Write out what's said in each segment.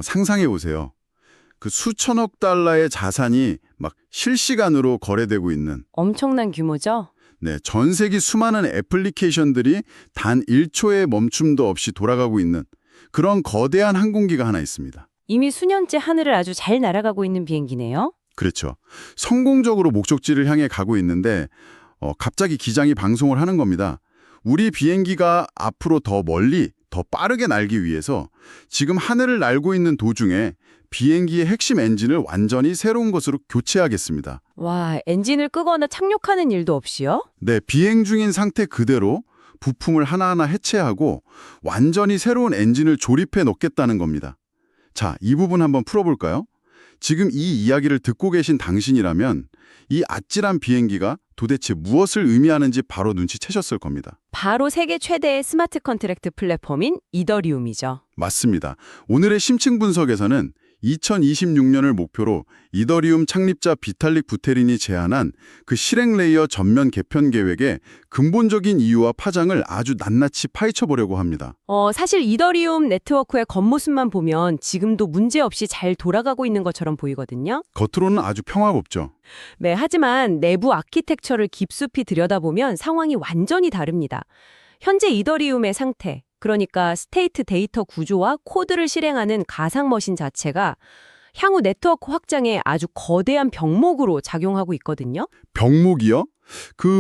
상상해 보세요. 그 수천억 달러의 자산이 막 실시간으로 거래되고 있는 엄청난 규모죠? 네, 전 세계 수많은 애플리케이션들이 단 1초의 멈춤도 없이 돌아가고 있는 그런 거대한 항공기가 하나 있습니다. 이미 수년째 하늘을 아주 잘 날아가고 있는 비행기네요? 그렇죠. 성공적으로 목적지를 향해 가고 있는데 갑자기 기장이 방송을 하는 겁니다. 우리 비행기가 앞으로 더 멀리, 더 빠르게 날기 위해서 지금 하늘을 날고 있는 도중에 비행기의 핵심 엔진을 완전히 새로운 것으로 교체하겠습니다. 와, 엔진을 끄거나 착륙하는 일도 없이요? 네, 비행 중인 상태 그대로 부품을 하나하나 해체하고 완전히 새로운 엔진을 조립해 놓겠다는 겁니다. 자, 이 부분 한번 풀어볼까요? 지금 이 이야기를 듣고 계신 당신이라면 이 아찔한 비행기가 도대체 무엇을 의미하는지 바로 눈치채셨을 겁니다. 바로 세계 최대의 스마트 컨트랙트 플랫폼인 이더리움이죠. 맞습니다. 오늘의 심층 분석에서는 2026년을 목표로 이더리움 창립자 비탈릭 부테린이 제안한 그 실행 레이어 전면 개편 계획의 근본적인 이유와 파장을 아주 낱낱이 파헤쳐보려고 합니다. 사실 이더리움 네트워크의 겉모습만 보면 지금도 문제없이 잘 돌아가고 있는 것처럼 보이거든요. 겉으로는 아주 평화롭죠. 네, 하지만 내부 아키텍처를 깊숙이 들여다보면 상황이 완전히 다릅니다. 현재 이더리움의 상태, 그러니까 스테이트 데이터 구조와 코드를 실행하는 가상 머신 자체가 향후 네트워크 확장에 아주 거대한 병목으로 작용하고 있거든요. 병목이요?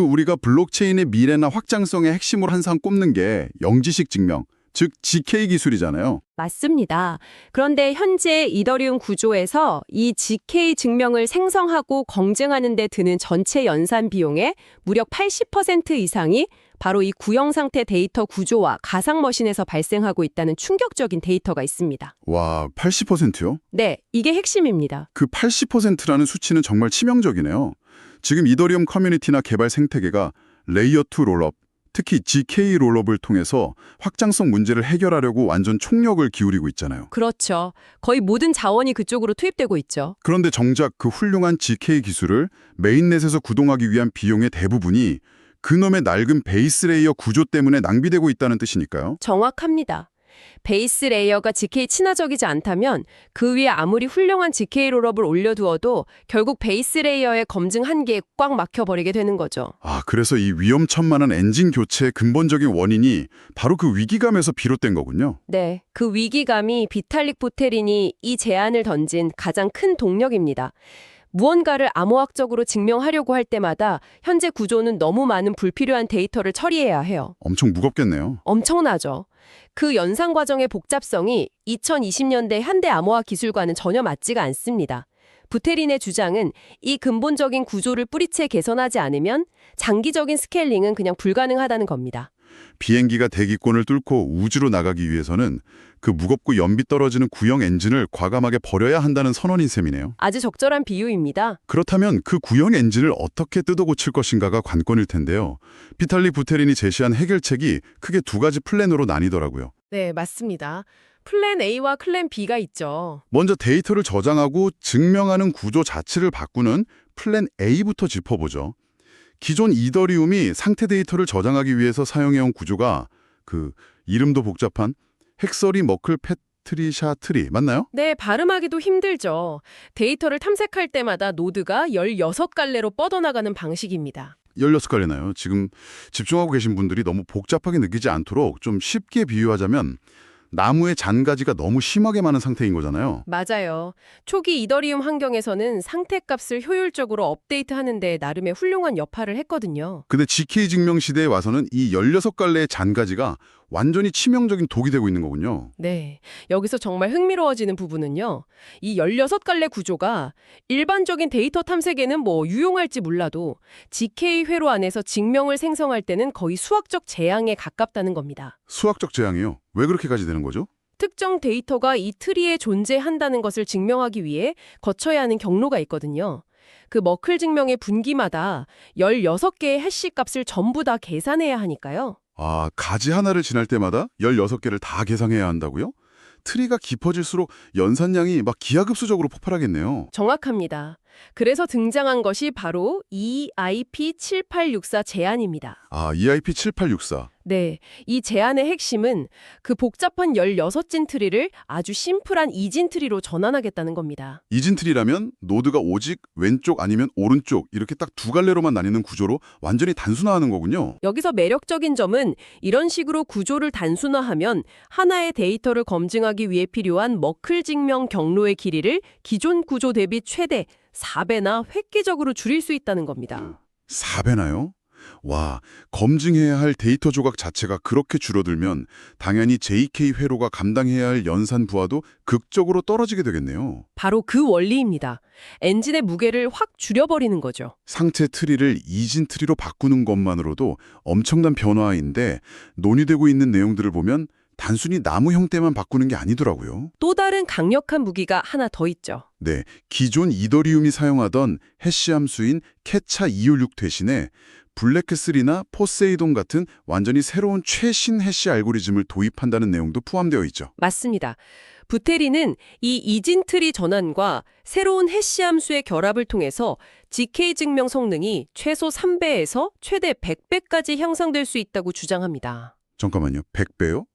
우리가 블록체인의 미래나 확장성의 핵심으로 항상 꼽는 게 영지식 증명, 즉 GK 기술이잖아요. 맞습니다. 그런데 현재 이더리움 구조에서 이 GK 증명을 생성하고 검증하는 데 드는 전체 연산 비용의 무려 80% 이상이 바로 이 구형 상태 데이터 구조와 가상 머신에서 발생하고 있다는 충격적인 데이터가 있습니다. 와, 80%요? 네, 이게 핵심입니다. 그 80%라는 수치는 정말 치명적이네요. 지금 이더리움 커뮤니티나 개발 생태계가 레이어 2 롤업, 특히 GK 롤업을 통해서 확장성 문제를 해결하려고 완전 총력을 기울이고 있잖아요. 그렇죠. 거의 모든 자원이 그쪽으로 투입되고 있죠. 그런데 정작 그 훌륭한 GK 기술을 메인넷에서 구동하기 위한 비용의 대부분이 그놈의 낡은 베이스 레이어 구조 때문에 낭비되고 있다는 뜻이니까요. 정확합니다. 베이스 레이어가 GK 친화적이지 않다면 그 위에 아무리 훌륭한 GK 롤업을 올려두어도 결국 베이스 레이어의 검증 한계에 꽉 막혀버리게 되는 거죠. 그래서 이 위험천만한 엔진 교체의 근본적인 원인이 바로 그 위기감에서 비롯된 거군요. 네, 그 위기감이 비탈릭 부테린이 이 제안을 던진 가장 큰 동력입니다. 무언가를 암호학적으로 증명하려고 할 때마다 현재 구조는 너무 많은 불필요한 데이터를 처리해야 해요. 엄청 무겁겠네요. 엄청나죠. 그 연산 과정의 복잡성이 2020년대 현대 암호화 기술과는 전혀 맞지가 않습니다. 부테린의 주장은 이 근본적인 구조를 뿌리채 개선하지 않으면 장기적인 스케일링은 그냥 불가능하다는 겁니다. 비행기가 대기권을 뚫고 우주로 나가기 위해서는 그 무겁고 연비 떨어지는 구형 엔진을 과감하게 버려야 한다는 선언인 셈이네요. 아주 적절한 비유입니다. 그렇다면 그 구형 엔진을 어떻게 뜯어 고칠 것인가가 관건일 텐데요. 비탈릭 부테린이 제시한 해결책이 크게 두 가지 플랜으로 나뉘더라고요. 네, 맞습니다. 플랜 A와 플랜 B가 있죠. 먼저 데이터를 저장하고 증명하는 구조 자체를 바꾸는 플랜 A부터 짚어보죠. 기존 이더리움이 상태 데이터를 저장하기 위해서 사용해온 구조가 이름도 복잡한 헥서리 머클 패트리샤 트리 맞나요? 네, 발음하기도 힘들죠. 데이터를 탐색할 때마다 노드가 16갈래로 뻗어나가는 방식입니다. 16갈래나요? 지금 집중하고 계신 분들이 너무 복잡하게 느끼지 않도록 좀 쉽게 비유하자면 나무의 잔가지가 너무 심하게 많은 상태인 거잖아요. 맞아요. 초기 이더리움 환경에서는 상태값을 효율적으로 업데이트하는 데 나름의 훌륭한 역할을 했거든요. 근데 GK 증명 시대에 와서는 이 16갈래의 잔가지가 완전히 치명적인 독이 되고 있는 거군요. 네, 여기서 정말 흥미로워지는 부분은요. 이 16갈래 구조가 일반적인 데이터 탐색에는 유용할지 몰라도 GK 회로 안에서 증명을 생성할 때는 거의 수학적 재앙에 가깝다는 겁니다. 수학적 재앙이요? 왜 그렇게까지 되는 거죠? 특정 데이터가 이 트리에 존재한다는 것을 증명하기 위해 거쳐야 하는 경로가 있거든요. 그 머클 증명의 분기마다 16개의 해시 값을 전부 다 계산해야 하니까요. 가지 하나를 지날 때마다 16개를 다 계산해야 한다고요? 트리가 깊어질수록 연산량이 막 기하급수적으로 폭발하겠네요. 정확합니다. 그래서 등장한 것이 바로 EIP7864 제안입니다. 아, EIP7864. 네, 이 제안의 핵심은 그 복잡한 16진 트리를 아주 심플한 2진 트리로 전환하겠다는 겁니다. 이진트리라면 노드가 오직 왼쪽 아니면 오른쪽 이렇게 딱 두 갈래로만 나뉘는 구조로 완전히 단순화하는 거군요. 여기서 매력적인 점은 이런 식으로 구조를 단순화하면 하나의 데이터를 검증하기 위해 필요한 머클 증명 경로의 길이를 기존 구조 대비 최대 4배나 획기적으로 줄일 수 있다는 겁니다. 4배나요? 와, 검증해야 할 데이터 조각 자체가 그렇게 줄어들면 당연히 JK 회로가 감당해야 할 연산 부하도 극적으로 떨어지게 되겠네요. 바로 그 원리입니다. 엔진의 무게를 확 줄여버리는 거죠. 상체 트리를 이진 트리로 바꾸는 것만으로도 엄청난 변화인데 논의되고 있는 내용들을 보면 단순히 나무 형태만 바꾸는 게 아니더라고요. 또 다른 강력한 무기가 하나 더 있죠. 네, 기존 이더리움이 사용하던 해시 함수인 캐차 256 대신에 블랙3나 포세이돈 같은 완전히 새로운 최신 해시 알고리즘을 도입한다는 내용도 포함되어 있죠. 맞습니다. 부테리는 이 이진 트리 전환과 새로운 해시 함수의 결합을 통해서 GK 증명 성능이 최소 3배에서 최대 100배까지 향상될 수 있다고 주장합니다. 잠깐만요. 100배요?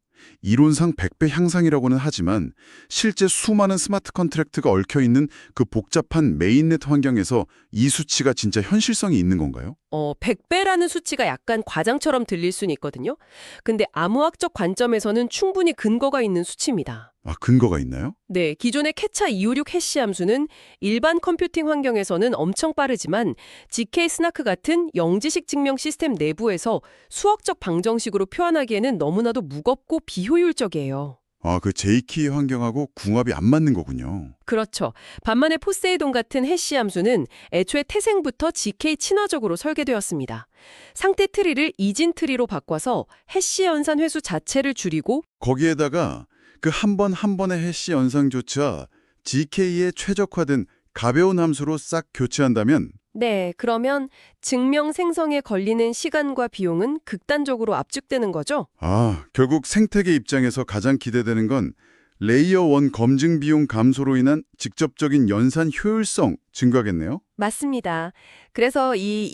이론상 100배 향상이라고는 하지만 실제 수많은 스마트 컨트랙트가 얽혀있는 그 복잡한 메인넷 환경에서 이 수치가 진짜 현실성이 있는 건가요? 100배라는 수치가 약간 과장처럼 들릴 수는 있거든요. 근데 암호학적 관점에서는 충분히 근거가 있는 수치입니다. 아, 근거가 있나요? 네, 기존의 캐차 256 해시 함수는 일반 컴퓨팅 환경에서는 엄청 빠르지만 GK 스나크 같은 영지식 증명 시스템 내부에서 수학적 방정식으로 표현하기에는 너무나도 무겁고 비효율적이에요. 아, 그 JK 환경하고 궁합이 안 맞는 거군요. 그렇죠. 반면에 포세이돈 같은 해시 함수는 애초에 태생부터 GK 친화적으로 설계되었습니다. 상태 트리를 이진 트리로 바꿔서 해시 연산 횟수 자체를 줄이고 거기에다가 그 한 번 한 번의 해시 연상조차 GK에 최적화된 가벼운 함수로 싹 교체한다면 네, 그러면 증명 생성에 걸리는 시간과 비용은 극단적으로 압축되는 거죠? 아, 결국 생태계 입장에서 가장 기대되는 건 레이어 1 검증 비용 감소로 인한 직접적인 연산 효율성 증가겠네요. 맞습니다. 그래서 이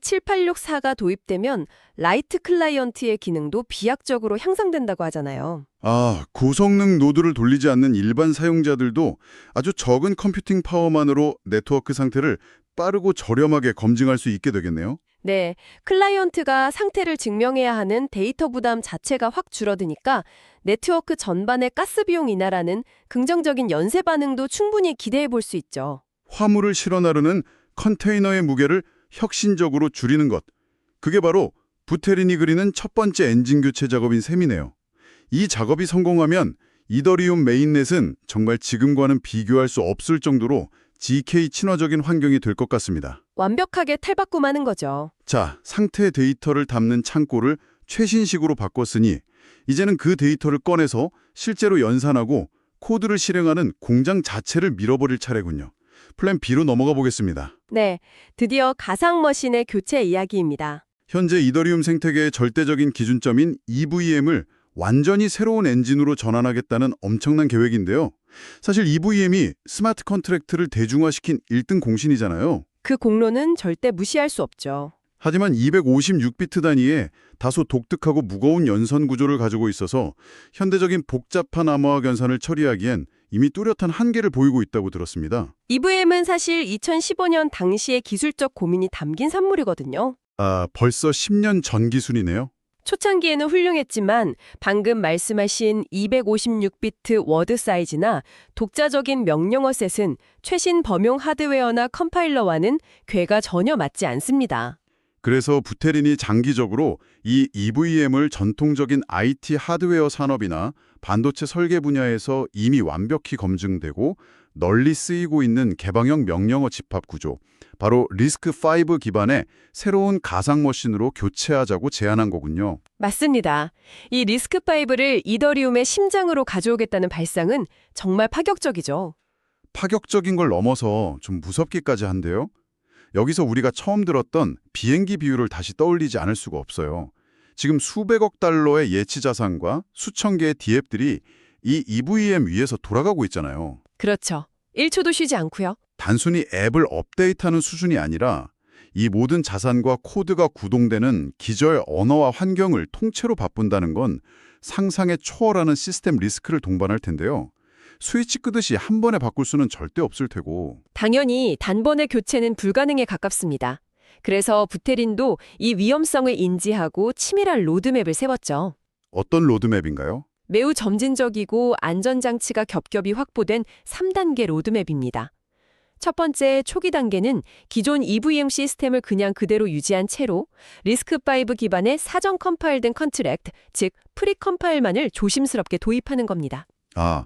EFP7864가 도입되면 라이트 클라이언트의 기능도 비약적으로 향상된다고 하잖아요. 아, 고성능 노드를 돌리지 않는 일반 사용자들도 아주 적은 컴퓨팅 파워만으로 네트워크 상태를 빠르고 저렴하게 검증할 수 있게 되겠네요. 네, 클라이언트가 상태를 증명해야 하는 데이터 부담 자체가 확 줄어드니까 네트워크 전반의 가스 비용 인하라는 긍정적인 연쇄 반응도 충분히 기대해 볼 수 있죠. 화물을 실어 나르는 컨테이너의 무게를 혁신적으로 줄이는 것. 그게 바로 부테린이 그리는 첫 번째 엔진 교체 작업인 셈이네요. 이 작업이 성공하면 이더리움 메인넷은 정말 지금과는 비교할 수 없을 정도로 GK 친화적인 환경이 될 것 같습니다. 완벽하게 탈바꿈하는 거죠. 자, 상태 데이터를 담는 창고를 최신식으로 바꿨으니 이제는 그 데이터를 꺼내서 실제로 연산하고 코드를 실행하는 공장 자체를 밀어버릴 차례군요. 플랜 B로 넘어가 보겠습니다. 네, 드디어 가상 머신의 교체 이야기입니다. 현재 이더리움 생태계의 절대적인 기준점인 EVM을 완전히 새로운 엔진으로 전환하겠다는 엄청난 계획인데요. 사실 EVM이 스마트 컨트랙트를 대중화시킨 1등 공신이잖아요. 그 공로는 절대 무시할 수 없죠. 하지만 256비트 단위의 다소 독특하고 무거운 연산 구조를 가지고 있어서 현대적인 복잡한 암호학 연산을 처리하기엔 이미 뚜렷한 한계를 보이고 있다고 들었습니다. EVM은 사실 2015년 당시의 기술적 고민이 담긴 산물이거든요. 아, 벌써 10년 전 기술이네요. 초창기에는 훌륭했지만 방금 말씀하신 256비트 워드 사이즈나 독자적인 명령어 셋은 최신 범용 하드웨어나 컴파일러와는 궤가 전혀 맞지 않습니다. 그래서 부테린이 장기적으로 이 EVM을 전통적인 IT 하드웨어 산업이나 반도체 설계 분야에서 이미 완벽히 검증되고 널리 쓰이고 있는 개방형 명령어 집합 구조, 바로 리스크5 기반의 새로운 가상 머신으로 교체하자고 제안한 거군요. 맞습니다. 이 리스크5를 이더리움의 심장으로 가져오겠다는 발상은 정말 파격적이죠. 파격적인 걸 넘어서 좀 무섭기까지 한데요. 여기서 우리가 처음 들었던 비행기 비율을 다시 떠올리지 않을 수가 없어요. 지금 수백억 달러의 예치 자산과 수천 개의 디앱들이 이 EVM 위에서 돌아가고 있잖아요. 그렇죠. 1초도 쉬지 않고요. 단순히 앱을 업데이트하는 수준이 아니라 이 모든 자산과 코드가 구동되는 기저의 언어와 환경을 통째로 바꾼다는 건 상상에 초월하는 시스템 리스크를 동반할 텐데요. 스위치 끄듯이 한 번에 바꿀 수는 절대 없을 테고. 당연히 단번에 교체는 불가능에 가깝습니다. 그래서 부테린도 이 위험성을 인지하고 치밀한 로드맵을 세웠죠. 어떤 로드맵인가요? 매우 점진적이고 안전장치가 겹겹이 확보된 3단계 로드맵입니다. 첫 번째 초기 단계는 기존 EVM 시스템을 그냥 그대로 유지한 채로 리스크5 기반의 사전 컴파일된 컨트랙트, 즉 프리 컴파일만을 조심스럽게 도입하는 겁니다. 아,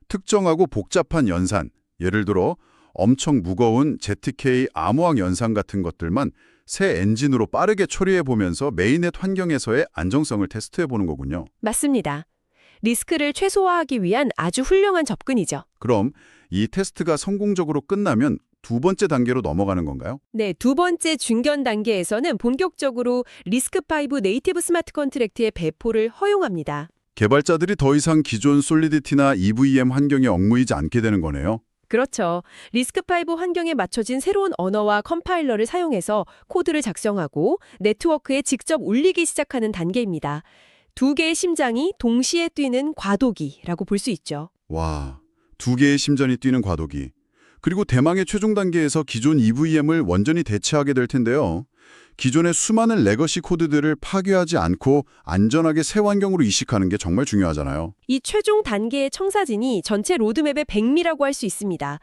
특정하고 복잡한 연산, 예를 들어 엄청 무거운 ZK 암호학 연산 같은 것들만 새 엔진으로 빠르게 처리해보면서 메인넷 환경에서의 안정성을 테스트해보는 거군요. 맞습니다. 리스크를 최소화하기 위한 아주 훌륭한 접근이죠. 그럼 이 테스트가 성공적으로 끝나면 두 번째 단계로 넘어가는 건가요? 네, 두 번째 중견 단계에서는 본격적으로 리스크5 네이티브 스마트 컨트랙트의 배포를 허용합니다. 개발자들이 더 이상 기존 솔리디티나 EVM 환경에 얽매이지 않게 되는 거네요. 그렇죠. 리스크5 환경에 맞춰진 새로운 언어와 컴파일러를 사용해서 코드를 작성하고 네트워크에 직접 올리기 시작하는 단계입니다. 두 개의 심장이 동시에 뛰는 과도기라고 볼 수 있죠. 와, 두 개의 심전이 뛰는 과도기. 그리고 대망의 최종 단계에서 기존 EVM을 완전히 대체하게 될 텐데요. 기존의 수많은 레거시 코드들을 파괴하지 않고 안전하게 새 환경으로 이식하는 게 정말 중요하잖아요. 이 최종 단계의 청사진이 전체 로드맵의 백미라고 할 수 있습니다.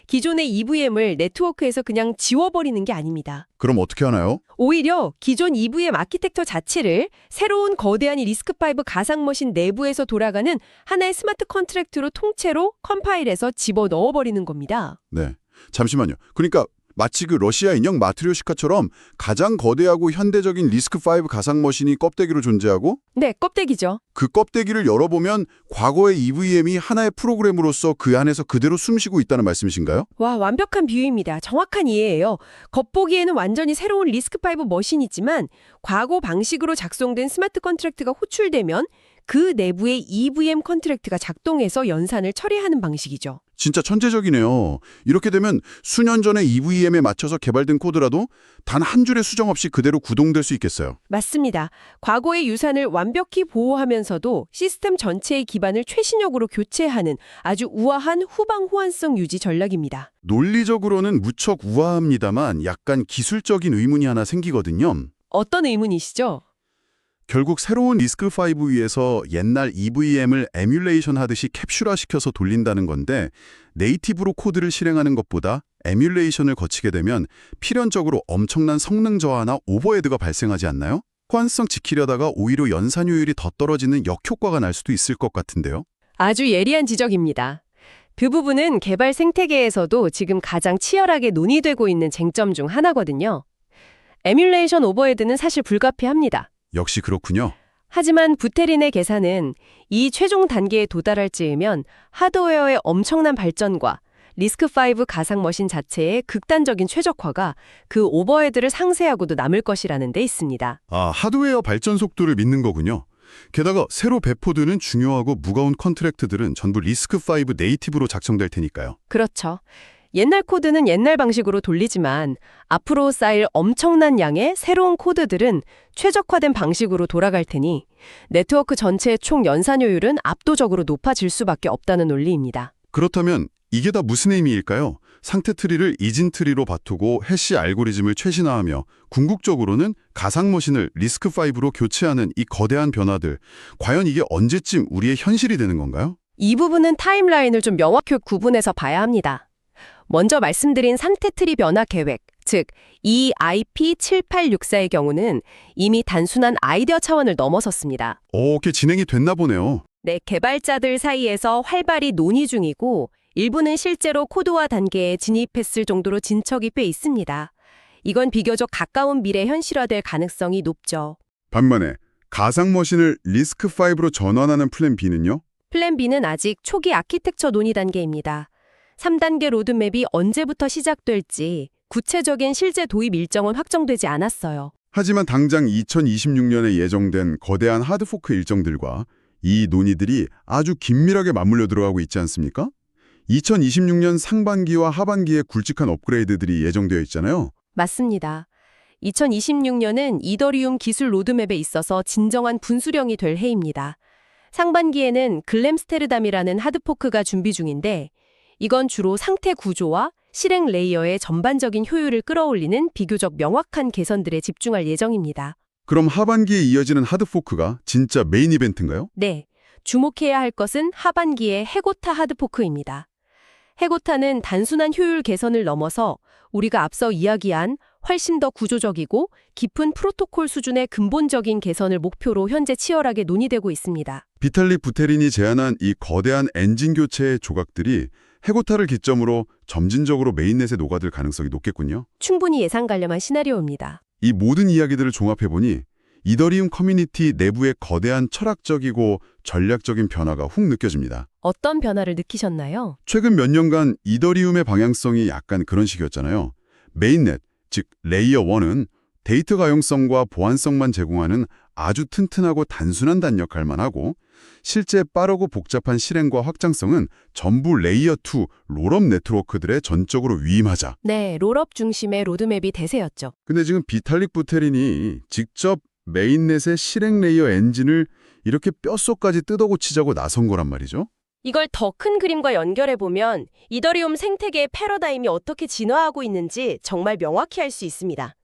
기존의 EVM을 네트워크에서 그냥 지워버리는 게 아닙니다. 그럼 어떻게 하나요? 오히려 기존 EVM 아키텍처 자체를 새로운 거대한 리스크5 가상머신 내부에서 돌아가는 하나의 스마트 컨트랙트로 통째로 컴파일해서 집어넣어버리는 겁니다. 네, 잠시만요. 그러니까 마치 그 러시아 인형 마트리오시카처럼 가장 거대하고 현대적인 리스크5 가상머신이 껍데기로 존재하고 네, 껍데기죠. 그 껍데기를 열어보면 과거의 EVM이 하나의 프로그램으로서 그 안에서 그대로 숨쉬고 있다는 말씀이신가요? 와, 완벽한 비유입니다. 정확한 이해예요. 겉보기에는 완전히 새로운 리스크5 머신이지만 과거 방식으로 작성된 스마트 컨트랙트가 호출되면 그 내부의 EVM 컨트랙트가 작동해서 연산을 처리하는 방식이죠. 진짜 천재적이네요. 이렇게 되면 수년 전에 EVM에 맞춰서 개발된 코드라도 단 한 줄의 수정 없이 그대로 구동될 수 있겠어요. 맞습니다. 과거의 유산을 완벽히 보호하면서도 시스템 전체의 기반을 최신형으로 교체하는 아주 우아한 후방 호환성 유지 전략입니다. 논리적으로는 무척 우아합니다만 약간 기술적인 의문이 하나 생기거든요. 어떤 의문이시죠? 결국 새로운 리스크5 위에서 옛날 EVM을 에뮬레이션 하듯이 캡슐화시켜서 돌린다는 건데 네이티브로 코드를 실행하는 것보다 에뮬레이션을 거치게 되면 필연적으로 엄청난 성능 저하나 오버헤드가 발생하지 않나요? 호환성 지키려다가 오히려 연산 효율이 더 떨어지는 역효과가 날 수도 있을 것 같은데요. 아주 예리한 지적입니다. 그 부분은 개발 생태계에서도 지금 가장 치열하게 논의되고 있는 쟁점 중 하나거든요. 에뮬레이션 오버헤드는 사실 불가피합니다. 역시 그렇군요. 하지만 부테린의 계산은 이 최종 단계에 도달할 즈으면 하드웨어의 엄청난 발전과 리스크5 가상머신 자체의 극단적인 최적화가 그 오버헤드를 상쇄하고도 남을 것이라는 데 있습니다. 아, 하드웨어 발전 속도를 믿는 거군요. 게다가 새로 배포되는 중요하고 무거운 컨트랙트들은 전부 리스크5 네이티브로 작성될 테니까요. 그렇죠. 옛날 코드는 옛날 방식으로 돌리지만 앞으로 쌓일 엄청난 양의 새로운 코드들은 최적화된 방식으로 돌아갈 테니 네트워크 전체의 총 연산 효율은 압도적으로 높아질 수밖에 없다는 논리입니다. 그렇다면 이게 다 무슨 의미일까요? 상태 트리를 이진 트리로 바꾸고 해시 알고리즘을 최신화하며 궁극적으로는 가상머신을 리스크5로 교체하는 이 거대한 변화들, 과연 이게 언제쯤 우리의 현실이 되는 건가요? 이 부분은 타임라인을 좀 명확히 구분해서 봐야 합니다. 먼저 말씀드린 상태 트리 변화 계획, 즉 EIP7864의 경우는 이미 단순한 아이디어 차원을 넘어섰습니다. 꽤 진행이 됐나 보네요. 네, 개발자들 사이에서 활발히 논의 중이고 일부는 실제로 코드화 단계에 진입했을 정도로 진척이 꽤 있습니다. 이건 비교적 가까운 미래 현실화될 가능성이 높죠. 반면에 가상머신을 리스크5로 전환하는 플랜 B는요? 플랜 B는 아직 초기 아키텍처 논의 단계입니다. 3단계 로드맵이 언제부터 시작될지 구체적인 실제 도입 일정은 확정되지 않았어요. 하지만 당장 2026년에 예정된 거대한 하드포크 일정들과 이 논의들이 아주 긴밀하게 맞물려 들어가고 있지 않습니까? 2026년 상반기와 하반기에 굵직한 업그레이드들이 예정되어 있잖아요. 맞습니다. 2026년은 이더리움 기술 로드맵에 있어서 진정한 분수령이 될 해입니다. 상반기에는 글램스테르담이라는 하드포크가 준비 중인데 이건 주로 상태 구조와 실행 레이어의 전반적인 효율을 끌어올리는 비교적 명확한 개선들에 집중할 예정입니다. 그럼 하반기에 이어지는 하드포크가 진짜 메인 이벤트인가요? 네, 주목해야 할 것은 하반기의 해고타 하드포크입니다. 해고타는 단순한 효율 개선을 넘어서 우리가 앞서 이야기한 훨씬 더 구조적이고 깊은 프로토콜 수준의 근본적인 개선을 목표로 현재 치열하게 논의되고 있습니다. 비탈리 부테린이 제안한 이 거대한 엔진 교체의 조각들이 해고타를 기점으로 점진적으로 메인넷에 녹아들 가능성이 높겠군요. 충분히 예상 가능한 시나리오입니다. 이 모든 이야기들을 종합해보니 이더리움 커뮤니티 내부의 거대한 철학적이고 전략적인 변화가 훅 느껴집니다. 어떤 변화를 느끼셨나요? 최근 몇 년간 이더리움의 방향성이 약간 그런 식이었잖아요. 메인넷, 즉 레이어 1은 데이터 가용성과 보안성만 제공하는 아주 튼튼하고 단순한 단 역할만 하고 실제 빠르고 복잡한 실행과 확장성은 전부 레이어 2 롤업 네트워크들에 전적으로 위임하자. 네, 롤업 중심의 로드맵이 대세였죠. 근데 지금 비탈릭 부테린이 직접 메인넷의 실행 레이어 엔진을 이렇게 뼛속까지 뜯어고치자고 나선 거란 말이죠. 이걸 더 큰 그림과 연결해보면 이더리움 생태계의 패러다임이 어떻게 진화하고 있는지 정말 명확히 알 수 있습니다.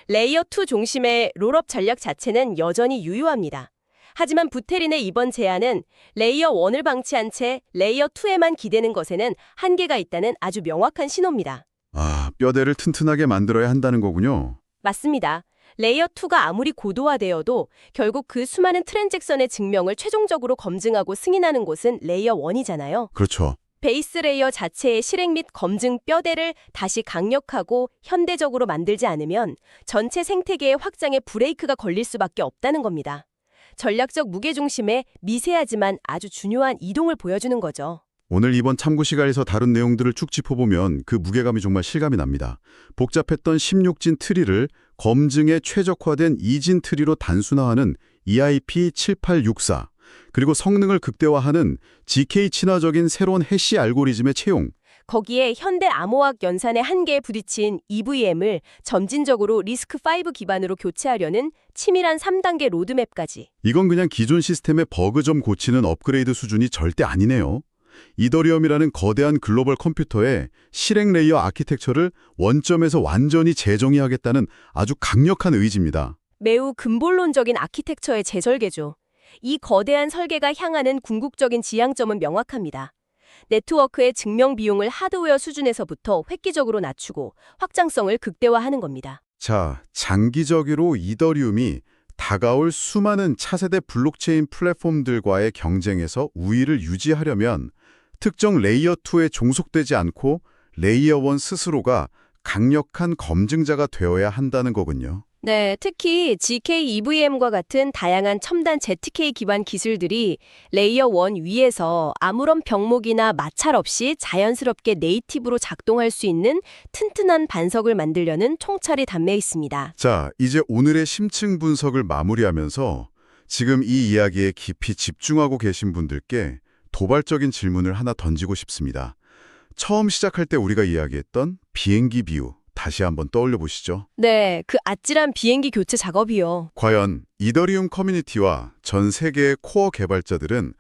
레이어 2 중심의 롤업 전략 자체는 여전히 유효합니다. 하지만 부테린의 이번 제안은 레이어 1을 방치한 채 레이어 2에만 기대는 것에는 한계가 있다는 아주 명확한 신호입니다. 아, 뼈대를 튼튼하게 만들어야 한다는 거군요. 맞습니다. 레이어 2가 아무리 고도화되어도 결국 그 수많은 트랜잭션의 증명을 최종적으로 검증하고 승인하는 곳은 레이어 1이잖아요. 그렇죠. 베이스 레이어 자체의 실행 및 검증 뼈대를 다시 강력하고 현대적으로 만들지 않으면 전체 생태계의 확장에 브레이크가 걸릴 수밖에 없다는 겁니다. 전략적 무게중심의 미세하지만 아주 중요한 이동을 보여주는 거죠. 오늘 이번 참고 시간에서 다룬 내용들을 쭉 짚어보면 그 무게감이 정말 실감이 납니다. 복잡했던 16진 트리를 검증에 최적화된 2진 트리로 단순화하는 EIP7864, 그리고 성능을 극대화하는 GK 친화적인 새로운 해시 알고리즘의 채용. 거기에 현대 암호학 연산의 한계에 부딪힌 EVM을 점진적으로 리스크5 기반으로 교체하려는 치밀한 3단계 로드맵까지. 이건 그냥 기존 시스템의 버그 좀 고치는 업그레이드 수준이 절대 아니네요. 이더리움이라는 거대한 글로벌 컴퓨터의 실행 레이어 아키텍처를 원점에서 완전히 재정의하겠다는 아주 강력한 의지입니다. 매우 근본론적인 아키텍처의 재설계죠. 이 거대한 설계가 향하는 궁극적인 지향점은 명확합니다. 네트워크의 증명 비용을 하드웨어 수준에서부터 획기적으로 낮추고 확장성을 극대화하는 겁니다. 자, 장기적으로 이더리움이 다가올 수많은 차세대 블록체인 플랫폼들과의 경쟁에서 우위를 유지하려면 특정 레이어 2에 종속되지 않고 레이어 1 스스로가 강력한 검증자가 되어야 한다는 거군요. 네, 특히 GK EVM과 같은 다양한 첨단 ZK 기반 기술들이 레이어 1 위에서 아무런 병목이나 마찰 없이 자연스럽게 네이티브로 작동할 수 있는 튼튼한 반석을 만들려는 총찰이 담겨 있습니다. 자, 이제 오늘의 심층 분석을 마무리하면서 지금 이 이야기에 깊이 집중하고 계신 분들께 도발적인 질문을 하나 던지고 싶습니다. 처음 시작할 때 우리가 이야기했던 비행기 비유, 다시 한번 떠올려 보시죠. 네, 그 아찔한 비행기 교체 작업이요. 과연 이더리움 커뮤니티와 전 세계의 코어 개발자들은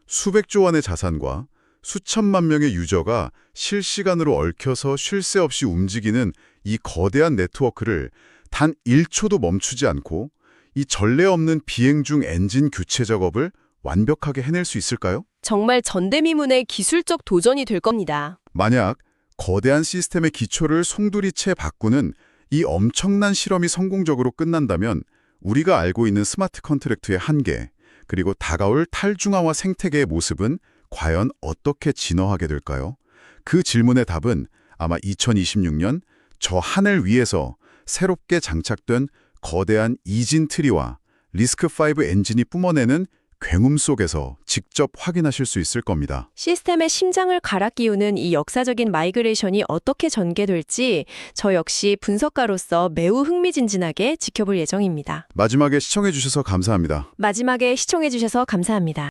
수백조 원의 자산과 수천만 명의 유저가 실시간으로 얽혀서 쉴 새 없이 움직이는 이 거대한 네트워크를 단 1초도 멈추지 않고 이 전례 없는 비행 중 엔진 교체 작업을 완벽하게 해낼 수 있을까요? 정말 전대미문의 기술적 도전이 될 겁니다. 만약 거대한 시스템의 기초를 송두리째 바꾸는 이 엄청난 실험이 성공적으로 끝난다면 우리가 알고 있는 스마트 컨트랙트의 한계, 그리고 다가올 탈중앙화 생태계의 모습은 과연 어떻게 진화하게 될까요? 그 질문의 답은 아마 2026년 저 하늘 위에서 새롭게 장착된 거대한 이진 트리와 리스크5 엔진이 뿜어내는 굉음 속에서 직접 확인하실 수 있을 겁니다. 시스템의 심장을 갈아 끼우는 이 역사적인 마이그레이션이 어떻게 전개될지 저 역시 분석가로서 매우 흥미진진하게 지켜볼 예정입니다. 마지막에 시청해 주셔서 감사합니다. 마지막에 시청해주셔서 감사합니다.